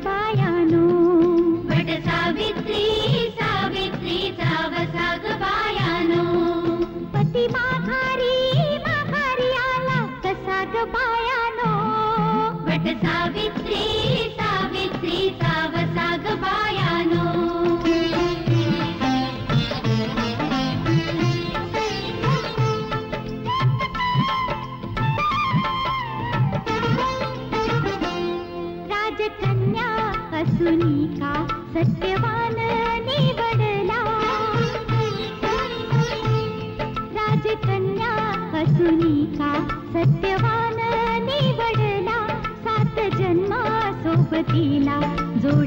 बायानो. वट सावित्री सावित्रीचा वसा ग बायानो. पती माघारी माघारी आला कसा ग बायानो. वट सावित्री सावित्रीचा वसा ग बायानो. राजकन्या असुनी का सत्यवान निवडला. राजकन्या असुनी का सत्यवान निवडला. 7 जन्मा सोबतीला जोड